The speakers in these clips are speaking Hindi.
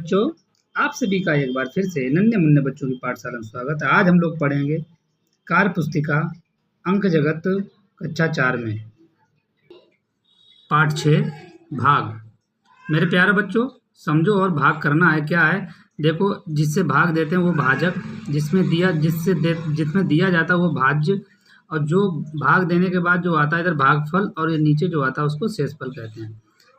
बच्चों, आप सभी का एक बार फिर से नन्हे मुन्ने बच्चों की पाठशाला में स्वागत है। आज हम लोग पढ़ेंगे कार्य पुस्तिका अंक जगत कक्षा 4 में पाठ 6 भाग। मेरे प्यारे बच्चों, समझो और भाग करना है। क्या है देखो, जिससे भाग देते हैं वो भाजक, जिसमें दिया जाता है वो भाज्य, और जो भाग देने के बाद जो आता है इधर भागफल, और ये नीचे जो आता है उसको शेषफल कहते हैं।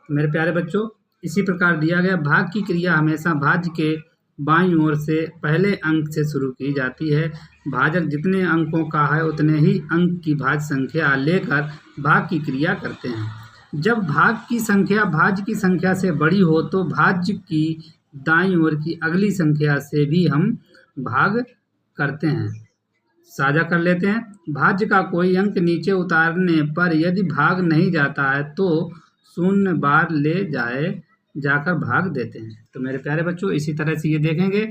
तो मेरे प्यारे बच्चों, इसी प्रकार दिया गया भाग की क्रिया हमेशा भाज्य के बाईं ओर से पहले अंक से शुरू की जाती है। भाजक जितने अंकों का है उतने ही अंक की भाज्य संख्या लेकर भाग की क्रिया करते हैं। जब भाग की संख्या भाज्य की संख्या से बड़ी हो तो भाज्य की दाईं ओर की अगली संख्या से भी हम भाग करते हैं। साझा कर लेते हैं। भाज्य का कोई अंक नीचे उतारने पर यदि भाग नहीं जाता है तो 0 बार ले जाकर भाग देते हैं। तो मेरे प्यारे बच्चों, इसी तरह से ये देखेंगे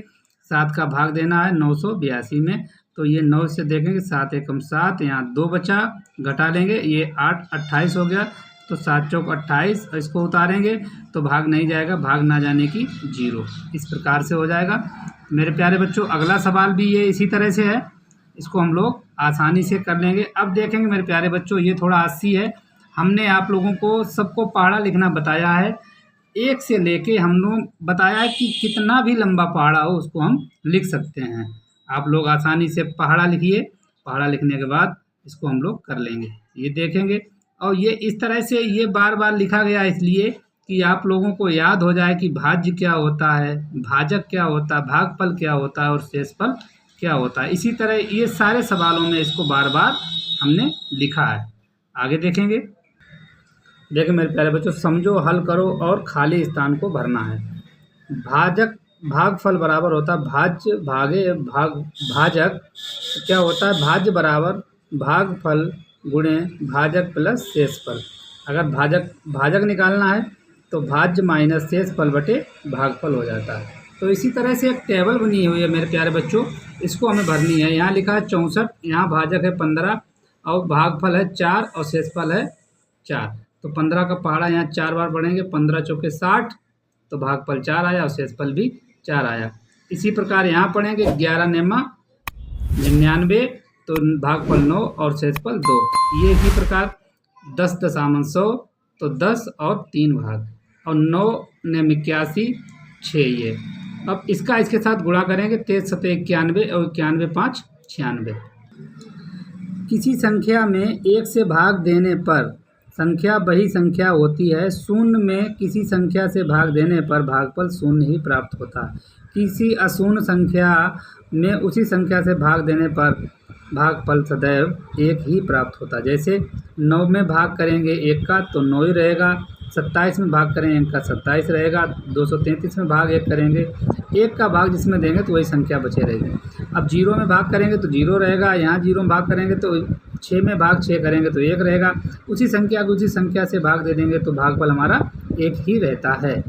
7 का भाग देना है 982 में, तो ये 9 से देखेंगे 7 एकम 7, यहाँ 2 बचा, घटा लेंगे, ये 8 28 हो गया, तो 7 चौक 28, इसको उतारेंगे तो भाग नहीं जाएगा, भाग ना जाने की 0। इस प्रकार से हो जाएगा। मेरे प्यारे बच्चों, अगला सवाल भी ये इसी तरह से है, इसको हम लोग आसानी से कर लेंगे। अब देखेंगे मेरे प्यारे बच्चों, ये थोड़ा 80 है। हमने आप लोगों को सबको पहाड़ा लिखना बताया है, 1 से लेके हम लोग बताया है कि कितना भी लंबा पहाड़ा हो उसको हम लिख सकते हैं। आप लोग आसानी से पहाड़ा लिखिए, पहाड़ा लिखने के बाद इसको हम लोग कर लेंगे। ये देखेंगे, और ये इस तरह से ये बार बार लिखा गया इसलिए कि आप लोगों को याद हो जाए कि भाज्य क्या होता है, भाजक क्या होता है, भागफल क्या होता है और शेषफल क्या होता है। इसी तरह ये सारे सवालों में इसको बार बार हमने लिखा है। आगे देखेंगे। देखिए मेरे प्यारे बच्चों, समझो, हल करो और खाली स्थान को भरना है। भागफल बराबर होता है भाज्य भाजक क्या होता है, भाज्य बराबर भागफल गुणे भाजक प्लस शेषफल। अगर भाजक निकालना है तो भाज्य माइनस शेषफल बटे भागफल हो जाता है। तो इसी तरह से एक टेबल बनी हुई है मेरे प्यारे बच्चों, इसको हमें भरनी है। यहाँ लिखा है 64, यहाँ भाजक है 15 और भागफल है 4 और शेषफल है 4। तो 15 का पहाड़ा यहाँ 4 बार बढ़ेंगे, 15 चौके 60, तो भागफल 4 आया और शेषफल भी 4 आया। इसी प्रकार यहाँ पढ़ेंगे 11 नेमा 99, तो भागफल 9 और शेषफल 2। ये इसी प्रकार 10 दशामन 100, तो 10 और 3 भाग, और 9 नेम 81 6। ये अब इसका इसके साथ गुणा करेंगे, 13 सतह 91 और 91 5 96। किसी संख्या में 1 से भाग देने पर संख्या वही संख्या होती है। 0 में किसी संख्या से भाग देने पर भागफल 0 ही प्राप्त होता है। किसी अशून्य संख्या में उसी संख्या से भाग देने पर भागफल सदैव 1 ही प्राप्त होता है। जैसे 9 में भाग करेंगे 1 का तो 9 ही रहेगा, 27 में भाग करेंगे 1 का 27 रहेगा, 233 में भाग 1 करेंगे 1 का भाग जिसमें देंगे तो वही संख्या बचे रहेगी। अब 0 में भाग करेंगे तो 0 रहेगा, यहाँ 0 में भाग करेंगे तो 6 में भाग 6 करेंगे तो 1 रहेगा। उसी संख्या को उसी संख्या से भाग दे देंगे तो भागफल हमारा 1 ही रहता है।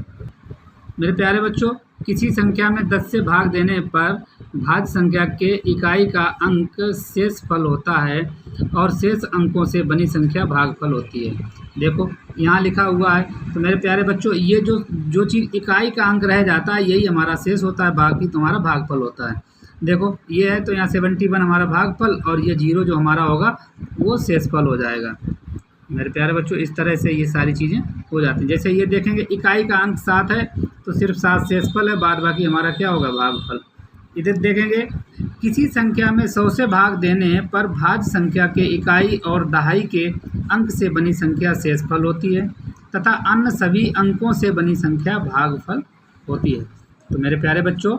मेरे प्यारे बच्चों, किसी संख्या में 10 से भाग देने पर भाज्य संख्या के इकाई का अंक शेषफल होता है और शेष अंकों से बनी संख्या भागफल होती है। देखो यहाँ लिखा हुआ है। तो मेरे प्यारे बच्चों, ये जो चीज़ इकाई का अंक रह जाता है यही हमारा शेष होता है, बाकी तुम्हारा भागफल होता है। देखो ये है तो यहाँ 71 हमारा भागफल और ये 0 जो हमारा होगा वो शेषफल हो जाएगा। मेरे प्यारे बच्चों, इस तरह से ये सारी चीज़ें हो जाती हैं। जैसे ये देखेंगे इकाई का अंक 7 है तो सिर्फ 7 शेषफल है, बाद बाकी हमारा क्या होगा, भागफल। इधर देखेंगे किसी संख्या में 100 से भाग देने पर भाज्य संख्या के इकाई और दहाई के अंक से बनी संख्या शेषफल होती है तथा अन्य सभी अंकों से बनी संख्या भागफल होती है। तो मेरे प्यारे बच्चों,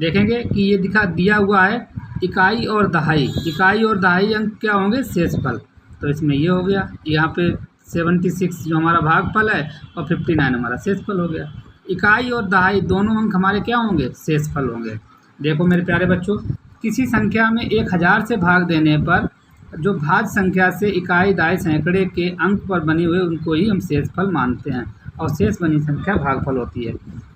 देखेंगे कि ये दिया हुआ है इकाई और दहाई अंक क्या होंगे, शेषफल। तो इसमें ये हो गया, यहाँ पे 76 जो हमारा भागफल है और 59 हमारा शेषफल हो गया। इकाई और दहाई दोनों अंक हमारे क्या होंगे, शेषफल होंगे। देखो मेरे प्यारे बच्चों, किसी संख्या में 1000 से भाग देने पर जो भाज्य संख्या से इकाई दहाई सैकड़े के अंक पर बनी हुए उनको ही हम शेषफल मानते हैं और शेष बनी संख्या भागफल होती है।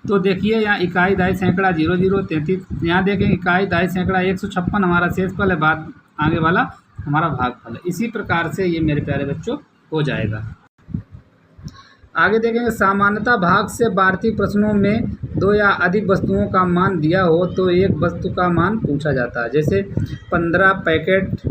तो देखिए यहाँ इकाई दहाई सैकड़ा 00 33, यहाँ देखें इकाई दहाई सैकड़ा 156 हमारा शेषफल है, बाद आगे वाला हमारा भागफल है। इसी प्रकार से ये मेरे प्यारे बच्चों हो जाएगा। आगे देखेंगे सामान्यतः भाग से वार्षिक प्रश्नों में दो या अधिक वस्तुओं का मान दिया हो तो एक वस्तु का मान पूछा जाता है। जैसे 15 पैकेट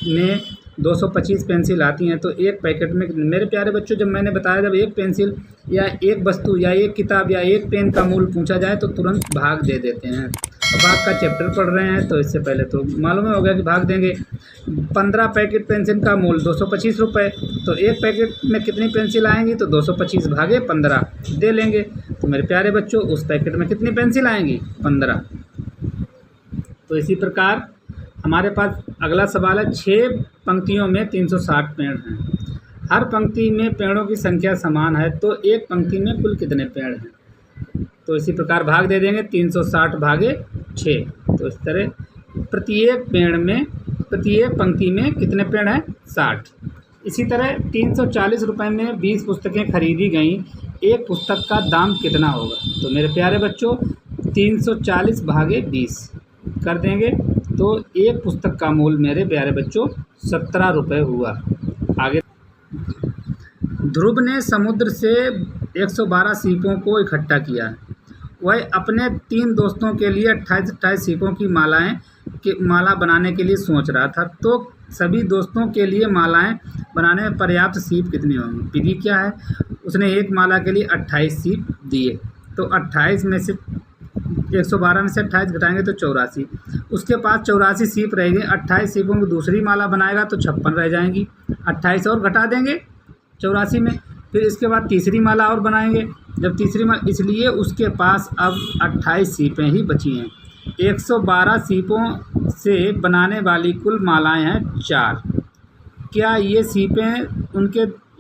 में 225 पेंसिल आती हैं तो एक पैकेट में, मेरे प्यारे बच्चों जब मैंने बताया जब एक पेंसिल या एक वस्तु या एक किताब या एक पेन का मूल्य पूछा जाए तो तुरंत भाग दे देते हैं। भाग का चैप्टर पढ़ रहे हैं तो इससे पहले तो मालूम हो गया कि भाग देंगे। 15 पैकेट पेंसिल का मूल्य 225 रुपये, तो एक पैकेट में कितनी पेंसिल आएंगी तो 225 भागे 15 दे लेंगे। तो मेरे प्यारे बच्चों उस पैकेट में कितनी पेंसिल आएंगी 15। तो इसी प्रकार हमारे पास अगला सवाल है 6 पंक्तियों में 360 पेड़ हैं। हर पंक्ति में पेड़ों की संख्या समान है तो एक पंक्ति में कुल कितने पेड़ हैं। तो इसी प्रकार भाग दे देंगे 360 भागे 6। तो इस तरह प्रत्येक पंक्ति में कितने पेड़ हैं 60। इसी तरह 340 रुपये में 20 पुस्तकें खरीदी गईं, एक पुस्तक का दाम कितना होगा। तो मेरे प्यारे बच्चों 340 भागे 20 कर देंगे तो एक पुस्तक का मूल्य मेरे प्यारे बच्चों 17 रुपये हुआ। आगे ध्रुव ने समुद्र से 112 सीपों को इकट्ठा किया। वह अपने 3 दोस्तों के लिए 28 सीपों की माला बनाने के लिए सोच रहा था। तो सभी दोस्तों के लिए मालाएं बनाने में पर्याप्त सीप कितनी होंगी। विधि क्या है, उसने एक माला के लिए 28 सीप दिए तो 28 में से 112 में से 28 घटाएंगे तो 84। उसके पास 84 सीप रहेंगे। 28 सीपों की दूसरी माला बनाएगा तो 56 रह जाएंगी। 28 और घटा देंगे 84 में, फिर इसके बाद तीसरी माला और बनाएंगे। जब तीसरी माला, इसलिए उसके पास अब 28 सीपें ही बची हैं। 112 सीपों से बनाने वाली कुल मालाएं हैं 4। क्या ये सीपें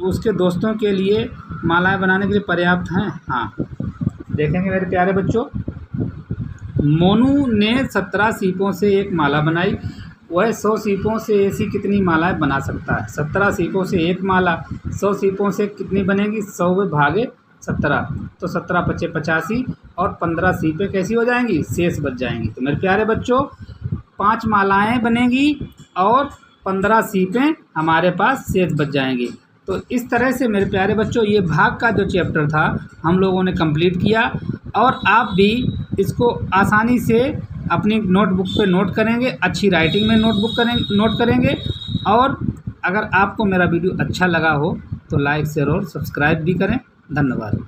उसके दोस्तों के लिए मालाएं बनाने के लिए पर्याप्त हैं। हाँ, देखेंगे मेरे प्यारे बच्चों। मोनू ने 17 सीपों से एक माला बनाई। वह 100 सीपों से ऐसी कितनी मालाएं बना सकता है। 17 सीपों से एक माला, 100 सीपों से कितनी बनेगी 100 भागे 17, तो 17 पचे 85 और 15 सीपें कैसी हो जाएंगी शेष बच जाएंगी। तो मेरे प्यारे बच्चों 5 मालाएं बनेंगी और 15 सीपें हमारे पास शेष बच जाएंगी। तो इस तरह से मेरे प्यारे बच्चों ये भाग का जो चैप्टर था हम लोगों ने कंप्लीट किया और आप भी इसको आसानी से अपनी नोटबुक पे नोट करेंगे, अच्छी राइटिंग में नोट करेंगे। और अगर आपको मेरा वीडियो अच्छा लगा हो तो लाइक शेयर और सब्सक्राइब भी करें। धन्यवाद।